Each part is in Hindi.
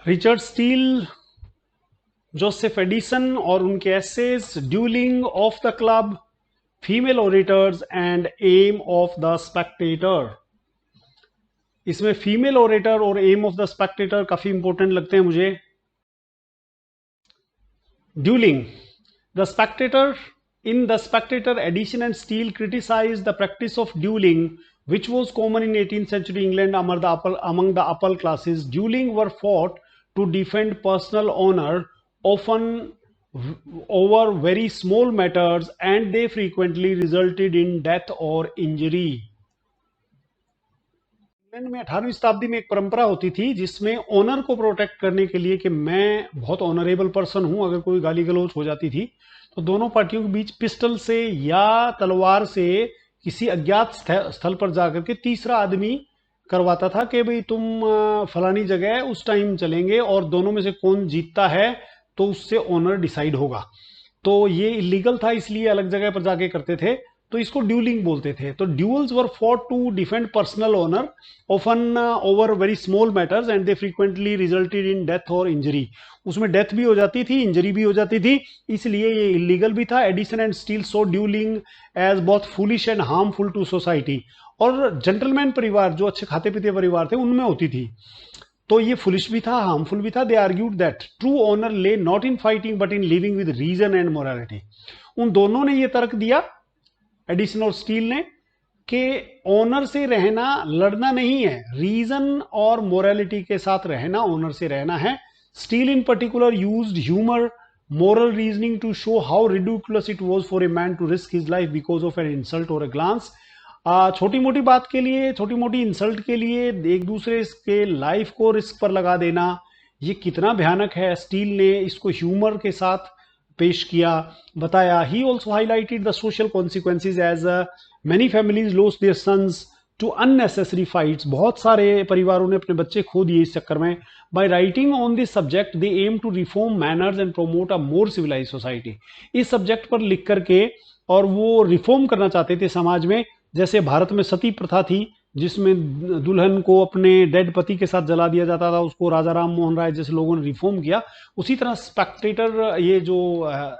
रिचर्ड स्टील, जोसेफ एडिसन और उनके essays, duelling of the club, female orators and aim of the Spectator. इसमें फीमेल ओरेटर और एम ऑफ द स्पेक्टेटर काफी इंपॉर्टेंट लगते हैं मुझे। Duelling, the Spectator in the Spectator, Edition and Steele criticized the practice of dueling, which was common in 18th century England among the upper classes. Dueling were fought to defend personal honor, often over very small matters, and they frequently resulted in death or injury. England में 18वीं शताब्दी में एक परंपरा होती थी जिसमें ऑनर को प्रोटेक्ट करने के लिए कि मैं बहुत ऑनरेबल पर्सन हूं, अगर कोई गाली गलौज हो जाती थी तो दोनों पार्टियों के बीच पिस्टल से या तलवार से किसी अज्ञात स्थल पर जाकर के तीसरा आदमी करवाता था कि भाई तुम फलानी जगह उस टाइम चलेंगे और दोनों में से कौन जीतता है तो उससे ऑनर डिसाइड होगा। तो ये इलीगल था, इसलिए अलग जगह पर जाके करते थे, तो इसको ड्यूलिंग बोलते थे। तो duels were fought to defend personal honour, often over very small matters, and they frequently resulted in death और इंजरी। उसमें डेथ भी हो जाती थी, इंजरी भी हो जाती थी, इसलिए ये इलीगल भी था। Addison and Steele saw duelling as both foolish and harmful to society. और जेंटलमैन परिवार, जो अच्छे खाते पीते परिवार थे, उनमें होती थी, तो ये फुलिश भी था, हार्मफुल भी था। They argued that true honour lay not in fighting but in living with reason and morality. उन दोनों ने ये तर्क दिया, एडिसन और स्टील ने, कि ऑनर से रहना लड़ना नहीं है, रीजन और मोरालिटी के साथ रहना ऑनर से रहना है। Steel in particular used humour, moral reasoning to show how ridiculous it was for a man to risk his life because of an insult or a glance. छोटी मोटी बात के लिए, छोटी मोटी इंसल्ट के लिए एक दूसरे के लाइफ को रिस्क पर लगा देना, ये कितना भयानक है। स्टील ने इसको ह्यूमर के साथ पेश किया, बताया। He also highlighted the social consequences as many families lost their sons to unnecessary fights. बहुत सारे परिवारों ने अपने बच्चे खो दिए इस चक्कर में। By writing on this subject they aim to reform manners and promote a more civilised society. इस सब्जेक्ट पर लिख करके और वो रिफॉर्म करना चाहते थे समाज में। जैसे भारत में सती प्रथा थी, जिसमें दुल्हन को अपने डेड पति के साथ जला दिया जाता था, उसको राजा राम मोहन राय जैसे लोगों ने रिफॉर्म किया। उसी तरह स्पेक्टेटर, ये जो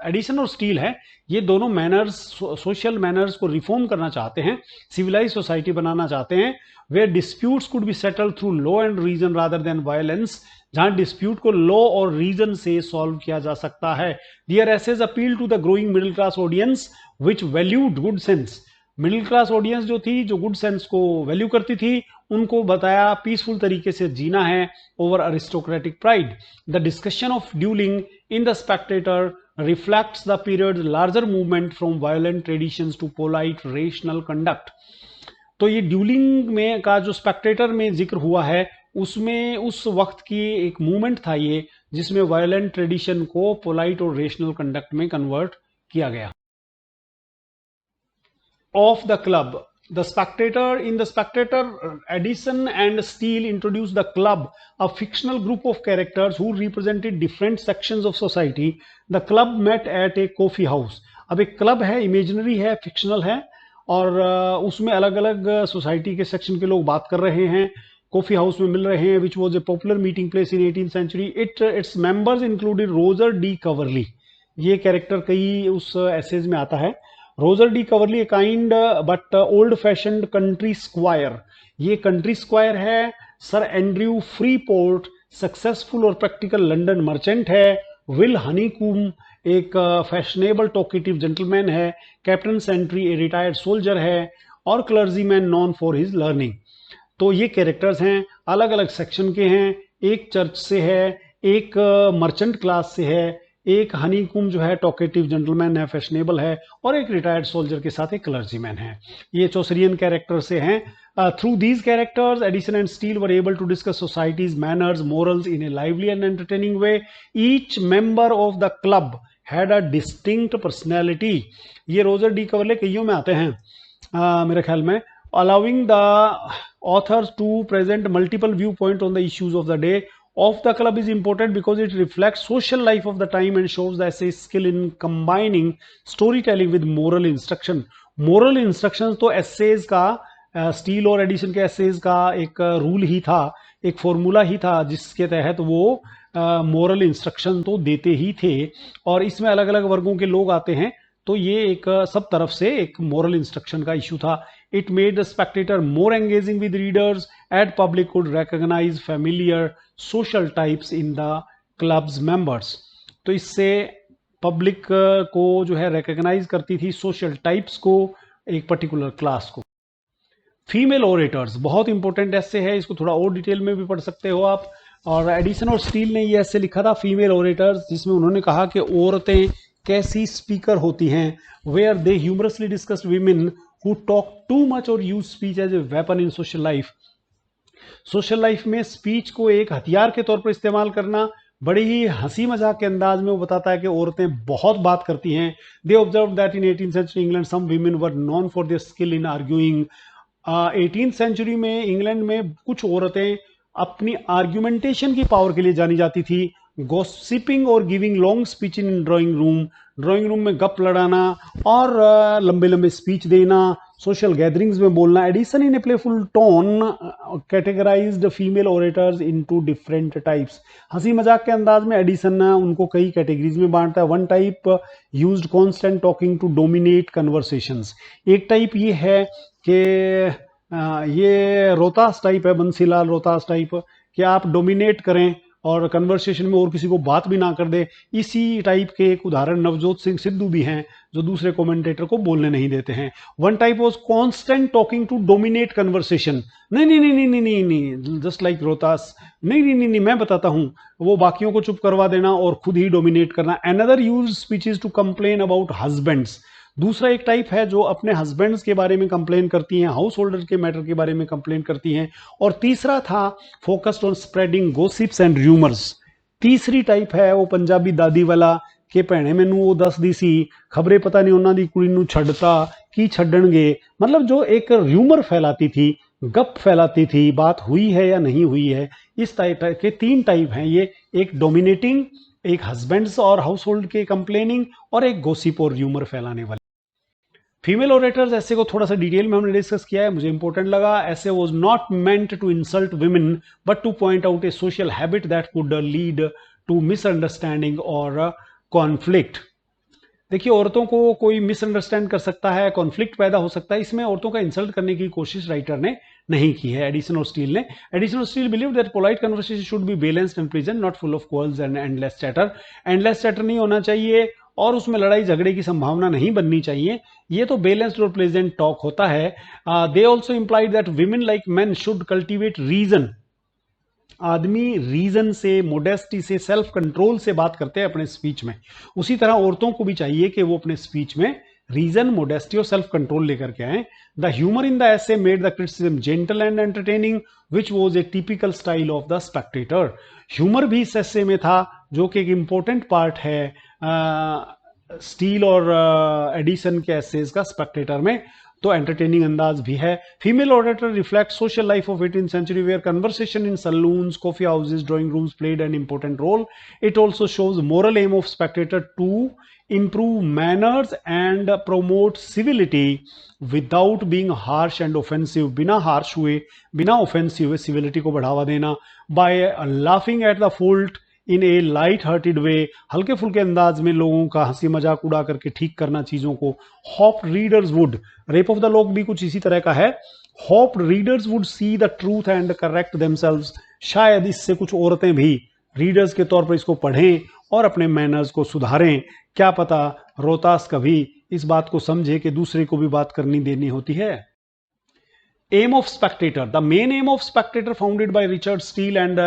एडिसन और स्टील है, ये दोनों मैनर्स, सोशल मैनर्स को रिफॉर्म करना चाहते हैं, सिविलाइज सोसाइटी बनाना चाहते हैं, where disputes could be settled through law and reason rather than violence, जहां डिस्प्यूट को लॉ और रीजन से सॉल्व किया जा सकता है। Their essays appeal to the growing middle class audience which valued good sense. Middle class audience जो थी, जो गुड सेंस को वैल्यू करती थी, उनको बताया पीसफुल तरीके से जीना है over aristocratic pride. The discussion of duelling in the Spectator reflects the period larger movement from violent traditions to polite rational conduct. तो ये ड्यूलिंग में का जो स्पेक्टेटर में जिक्र हुआ है, उसमें उस वक्त की एक मूवमेंट था ये, जिसमें वायलेंट ट्रेडिशन को पोलाइट और रेशनल कंडक्ट में कन्वर्ट किया गया। Of the club, the Spectator, in the Spectator, Edison and Steele introduced the club, a fictional group of characters who represented different sections of society. The club met at a coffee house. अब एक क्लब है, इमेजिनरी है, फिक्शनल है, और उसमें अलग अलग सोसाइटी के सेक्शन के लोग बात कर रहे हैं, कॉफी हाउस में मिल रहे हैं, which was a popular meeting place in 18th century. Its members included Roger de Coverley. ये कैरेक्टर कई उस एसेज में आता है। Roger de Coverley, a kind but old fashioned country squire. ये कंट्री स्क्वायर है। सर एंड्रयू फ्रीपोर्ट, सक्सेसफुल और प्रैक्टिकल लंदन मर्चेंट है। विल हनीकूम, एक फैशनेबल टॉकेटिव जेंटलमैन है। Captain Sentry, a retired soldier है। और clergyman known for his learning. तो ये कैरेक्टर्स हैं, अलग अलग सेक्शन के हैं। एक चर्च से है, एक मर्चेंट क्लास से है, एक हनीकूम जो है टॉकेटिव जेंटलमैन है, फैशनेबल है, और एक रिटायर्ड सोल्जर के साथ एक क्लर्जीमैन है। ये चौसरियन कैरेक्टर से हैं। Through these characters Addison and Steele were able to discuss society's manners morals in a lively and entertaining way. Each member of the club had a distinct personality. ये रोजर डी कवरले कईयों में आते हैं मेरे ख्याल में। allowing the authors to present multiple viewpoints on the issues of the day. Of the club is important because it reflects social life of the time and shows the essay's skill in combining storytelling with moral instruction. Moral instructions तो essays का स्टील और एडिशन के essays का एक रूल ही था एक फॉर्मूला ही था जिसके तहत वो मोरल इंस्ट्रक्शन तो देते ही थे, और इसमें अलग अलग वर्गों के लोग आते हैं, तो ये एक सब तरफ से एक मोरल इंस्ट्रक्शन का इशू था। It made the Spectator more engaging with readers at public could recognise familiar social types in the club's members. तो इससे पब्लिक को जो है रिकॉग्नाइज करती थी सोशल टाइप्स को, एक पर्टिकुलर क्लास को। फीमेल ओरेटर्स बहुत इंपॉर्टेंट ऐसे है, इसको थोड़ा और डिटेल में भी पढ़ सकते हो आप। और एडिसन और स्टील ने ये ऐसे लिखा था फीमेल ओरेटर्स, जिसमें उन्होंने कहा कि औरतें कैसी स्पीकर होती हैं, where they humorously discussed women who talk too much और use speech as a weapon in social life. Social life में स्पीच को एक हथियार के तौर पर इस्तेमाल करना, बड़ी ही हंसी मजाक के अंदाज में वो बताता है कि औरतें बहुत बात करती हैं। They observe that in 18th century England some women were known for their skill in arguing. 18th century में इंग्लैंड में कुछ औरतें अपनी आर्ग्यूमेंटेशन की पावर के लिए जानी जाती थी। गॉसिपिंग और giving long speech in drawing room में गप लड़ाना और लंबे लंबे स्पीच देना, सोशल गैदरिंग्स में बोलना। Addison in a playful tone categorised female orators into different types. हंसी मजाक के अंदाज में एडिसन उनको कई कैटेगरीज में बांटता है। One type used constant talking to dominate conversations. एक टाइप ये है कि ये रोहतास टाइप है, बंसीलाल रोहतास टाइप, कि आप डोमिनेट करें और कन्वर्सेशन में और किसी को बात भी ना कर दे। इसी टाइप के एक उदाहरण नवजोत सिंह सिद्धू भी हैं, जो दूसरे कमेंटेटर को बोलने नहीं देते हैं। One type was constant talking to dominate conversation. नहीं नहीं नहीं नहीं नहीं नहीं, जस्ट लाइक रोहतास, नहीं नहीं नहीं नहीं, मैं बताता हूं, वो बाकियों को चुप करवा देना और खुद ही डोमिनेट करना। Another use speeches to complain about husbands. दूसरा एक टाइप है जो अपने हस्बैंड्स के बारे में कंप्लेन करती हैं, हाउस होल्डर के मैटर के बारे में कंप्लेन करती हैं। और तीसरा था focused on spreading gossips and rumours. तीसरी टाइप है वो पंजाबी दादी वाला कि भैणे मैनू वो दस दी सी, खबरें पता नहीं उन्हों की कुड़ी नू छड्डता की छड्डणगे, मतलब जो एक र्यूमर फैलाती थी, गप फैलाती थी, बात हुई है या नहीं हुई है। इस टाइप के तीन टाइप हैं ये, एक डोमिनेटिंग, एक हस्बैंड्स और हाउस होल्ड के कंप्लेनिंग, और एक गॉसिप और र्यूमर फैलाने वाले। फीमेल ओरेटर्स ऐसे को थोड़ा सा डिटेल में हमने डिस्कस किया है, मुझे इंपॉर्टेंट लगा। Essay was not meant to insult women but to point out a social habit that could lead to misunderstanding और कॉन्फ्लिक्ट। देखिए, औरतों को कोई मिसअंडरस्टैंड कर सकता है, कॉन्फ्लिक्ट पैदा हो सकता है, इसमें औरतों का इंसल्ट करने की कोशिश राइटर ने नहीं की है, एडिसन और स्टील ने। एडिसन और Steele believe that polite conversation should be balanced and pleasant, not full of quarrels and endless chatter. Endless chatter नहीं होना चाहिए और उसमें लड़ाई झगड़े की संभावना नहीं बननी चाहिए। ये तो बैलेंस्ड और प्लेजेंट टॉक होता है। They also implied that women like men should cultivate reason. आदमी रीजन से, मोडेस्टी से, सेल्फ कंट्रोल से बात करते हैं अपने स्पीच में, उसी तरह औरतों को भी चाहिए कि वो अपने स्पीच में रीजन, मोडेस्टी और सेल्फ कंट्रोल लेकर के आए। The humour in the essay made the criticism gentle and entertaining which was a typical style of the Spectator. Humour भी इस एसे में था, जो कि एक इंपॉर्टेंट पार्ट है स्टील और एडिसन के एसेज का स्पेक्टेटर में, तो एंटरटेनिंग अंदाज भी है। Female orator reflect social life of 18th century where conversation in salons, coffee houses, drawing rooms played an important role. It also shows moral aim of Spectator to improve manners and promote civility without being harsh and offensive। बिना harsh हुए, बिना offensive हुए civility को बढ़ावा देना, by laughing at the fault in a light hearted way, हल्के फुल्के अंदाज में लोगों का हंसी मजाक उड़ा करके ठीक करना चीजों को। hope readers would, rape of the lock भी कुछ इसी तरह का है। hope readers would see the truth and correct themselves। शायद इससे कुछ औरतें भी रीडर्स के तौर पर इसको पढ़ें और अपने मैनर्स को सुधारें। क्या पता रोहतास कभी इस बात को समझे कि दूसरे को भी बात करनी देनी होती है। Aim of Spectator, the main aim of Spectator founded by Richard Steele and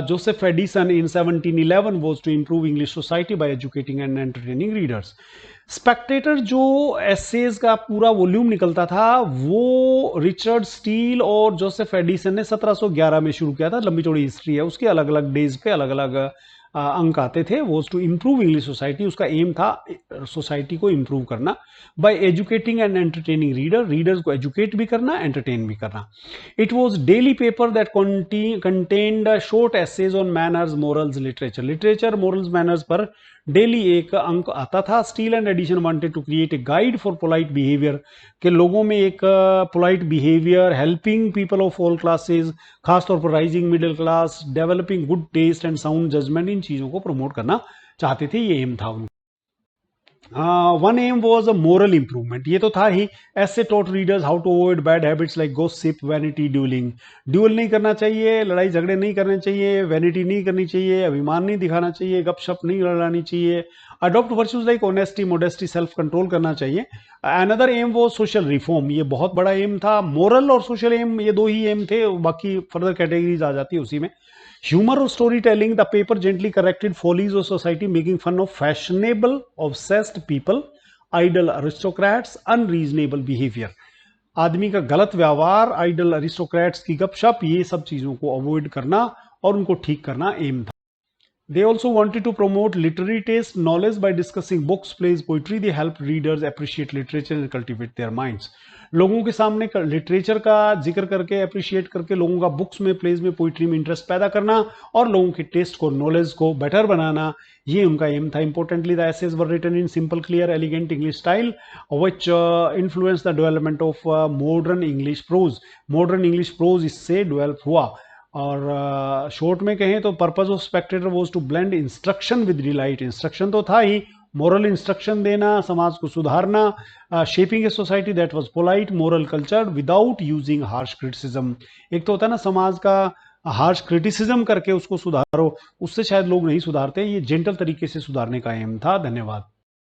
Joseph Addison in 1711 was to improve English society by educating and entertaining readers। Spectator जो एसेज का पूरा वॉल्यूम निकलता था, वो रिचर्ड स्टील और जोसेफ एडिसन ने 1711 में शुरू किया था। लंबी चौड़ी हिस्ट्री है उसके, अलग अलग डेज पे अलग अलग अंक आते थे। वो टू इम्प्रूव इंग्लिश सोसाइटी, उसका एम था सोसाइटी को इम्प्रूव करना। By educating and entertaining readers को एजुकेट भी करना, एंटरटेन भी करना। It was daily paper that contained short essays on manners, morals, literature. Literature, morals, manners पर डेली एक अंक आता था। Steele and Addison wanted to create a guide for polite behaviour, के लोगों में एक polite behaviour, helping people of all classes, खासतौर पर rising middle class, developing good taste and sound judgement, इन चीज़ों को प्रमोट करना चाहते थे। ये एम था उनका। One aim was a moral improvement, ये तो था ही। ऐसे taught readers how to avoid bad habits like gossip, vanity, duelling. Duel नहीं करना चाहिए, लड़ाई झगड़े नहीं करने चाहिए, वैनिटी नहीं करनी चाहिए, अभिमान नहीं दिखाना चाहिए, गपशप नहीं लड़ानी चाहिए। Adopt virtues like honesty, modesty, self control करना चाहिए। अनदर एम वो सोशल रिफॉर्म, ये बहुत बड़ा एम था। मोरल और सोशल एम, ये दो ही एम थे, बाकी फर्दर कैटेगरीज आ जाती है उसी में। Humor or storytelling, the paper gently corrected follies of society, making fun of fashionable, obsessed people, idle aristocrats, unreasonable behavior. आदमी का गलत व्यवहार, आइडल अरिस्टोक्रेट्स की गपशप, ये सब चीजों को अवॉइड करना और उनको ठीक करना एम था। They also wanted to promote literary taste, knowledge by discussing books, plays, poetry. They help readers appreciate literature and cultivate their minds. लोगों के सामने लिटरेचर का जिक्र करके, अप्रिशिएट करके, लोगों का बुक्स में, प्लेज में, पोइट्री में इंटरेस्ट पैदा करना और लोगों के टेस्ट को, नॉलेज को बेटर बनाना, ये उनका एम था। Importantly the essays were written in simple, clear, elegant English style which influence the development of modern English prose. Modern English prose इससे डेवलप हुआ। और शॉर्ट में कहें तो purpose of Spectator was to blend instruction with delight. Instruction तो था ही, मोरल इंस्ट्रक्शन देना, समाज को सुधारना, shaping a society that was polite, moral culture without using harsh criticism. एक तो होता है ना समाज का हार्श क्रिटिसिज्म करके उसको सुधारो, उससे शायद लोग नहीं सुधारते, ये जेंटल तरीके से सुधारने का एम था। धन्यवाद।